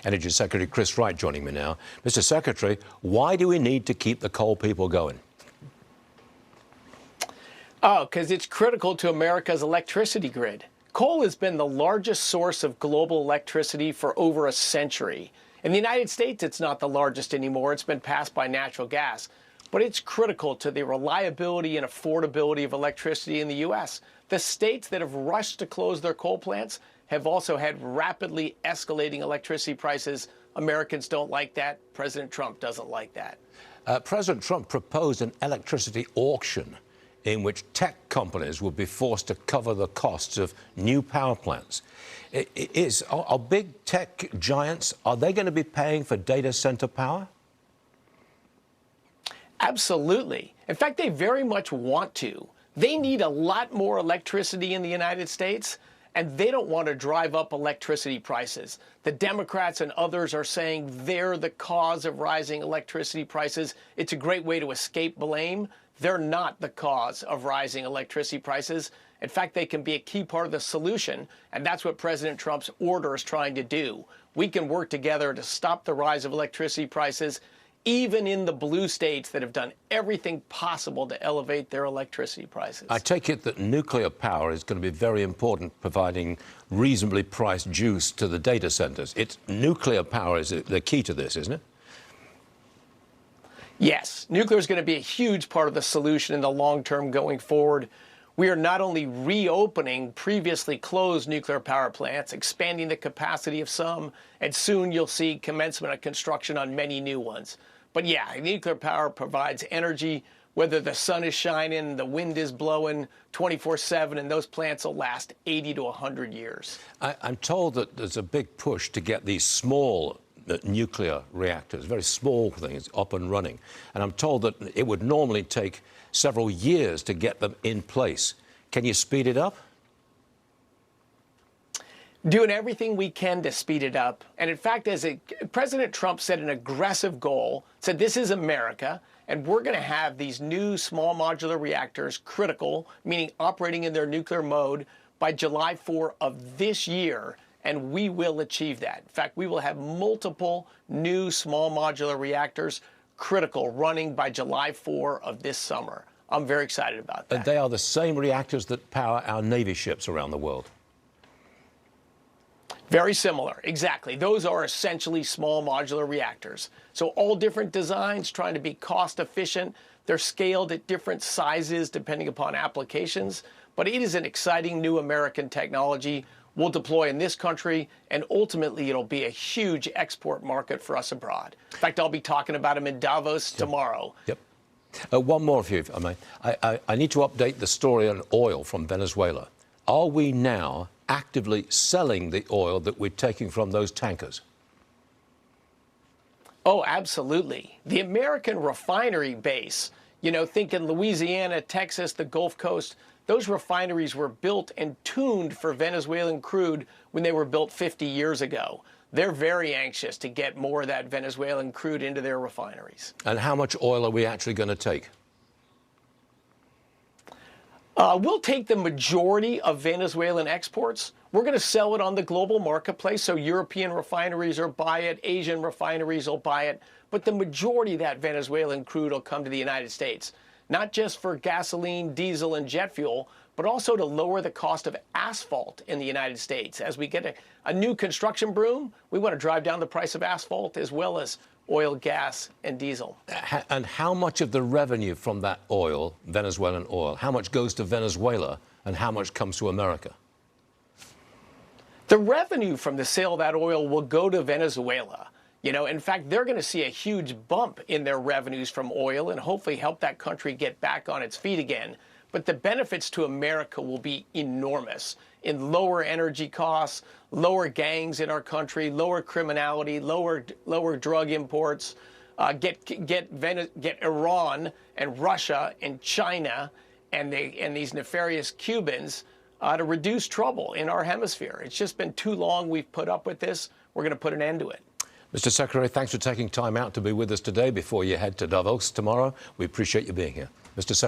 Energy Secretary Chris Wright joining me now. Mr. Secretary, why do we need to keep the coal people going? Oh, because it's critical to America's electricity grid. Coal has been the largest source of global electricity for over a century. In the United States, it's not the largest anymore. It's been passed by natural gas. But it's critical to the reliability and affordability of electricity in the U.S. The states that have rushed to close their coal plants have also had rapidly escalating electricity prices. Americans don't like that. President Trump doesn't like that. President Trump proposed an electricity auction in which tech companies would be forced to cover the costs of new power plants. Are big tech giants, are they going to be paying for data center power? Absolutely. In fact, they very much want to. They need a lot more electricity in the United States, and they don't want to drive up electricity prices. The Democrats and others are saying they're the cause of rising electricity prices. It's a great way to escape blame. They're not the cause of rising electricity prices. In fact, they can be a key part of the solution, and that's what President Trump's order is trying to do. We can work together to stop the rise of electricity prices, even in the blue states that have done everything possible to elevate their electricity prices. I take it that nuclear power is going to be very important, providing reasonably priced juice to the data centers. Nuclear power is the key to this, isn't it? Yes, nuclear is going to be a huge part of the solution in the long term going forward. We are not only reopening previously closed nuclear power plants, expanding the capacity of some, and soon you'll see commencement of construction on many new ones. But yeah, nuclear power provides energy, whether the sun is shining, the wind is blowing 24/7, and those plants will last 80 to 100 years. I'm told that there's a big push to get these small nuclear reactors, very small things, up and running. And I'm told that it would normally take several years to get them in place. Can you speed it up? Doing everything we can to speed it up. And in fact, President Trump set an aggressive goal, said this is America, and we're going to have these new small modular reactors critical, meaning operating in their nuclear mode, by July 4 of this year. And we will achieve that. In fact, we will have multiple new small modular reactors critical running by July 4 of this summer. I'm very excited about that. And they are the same reactors that power our Navy ships around the world. Very similar, exactly. Those are essentially small modular reactors. So all different designs, trying to be cost efficient. They're scaled at different sizes depending upon applications. But it is an exciting new American technology. We'll deploy in this country, and ultimately it'll be a huge export market for us abroad. In fact, I'll be talking about them in Davos tomorrow. Yep. One more, if I may. I need to update the story on oil from Venezuela. Are we now actively selling the oil that we're taking from those tankers? Oh, absolutely. The American refinery base, think in Louisiana, Texas, the Gulf Coast, those refineries were built and tuned for Venezuelan crude when they were built 50 years ago. They're very anxious to get more of that Venezuelan crude into their refineries. And how much oil are we actually going to take? We'll take the majority of Venezuelan exports. We're going to sell it on the global marketplace, so European refineries will buy it, Asian refineries will buy it, but the majority of that Venezuelan crude will come to the United States. Not just for gasoline, diesel, and jet fuel, but also to lower the cost of asphalt in the United States. As we get a new construction boom, we want to drive down the price of asphalt as well as oil, gas, and diesel. And how much of the revenue from that oil, Venezuelan oil, how much goes to Venezuela and how much comes to America? The revenue from the sale of that oil will go to Venezuela. In fact, they're going to see a huge bump in their revenues from oil and hopefully help that country get back on its feet again. But the benefits to America will be enormous in lower energy costs, lower gangs in our country, lower criminality, lower drug imports, get Iran and Russia and China and these nefarious Cubans to reduce trouble in our hemisphere. It's just been too long we've put up with this. We're going to put an end to it. Mr. Secretary, thanks for taking time out to be with us today before you head to Davos tomorrow. We appreciate you being here. Mr. Secretary.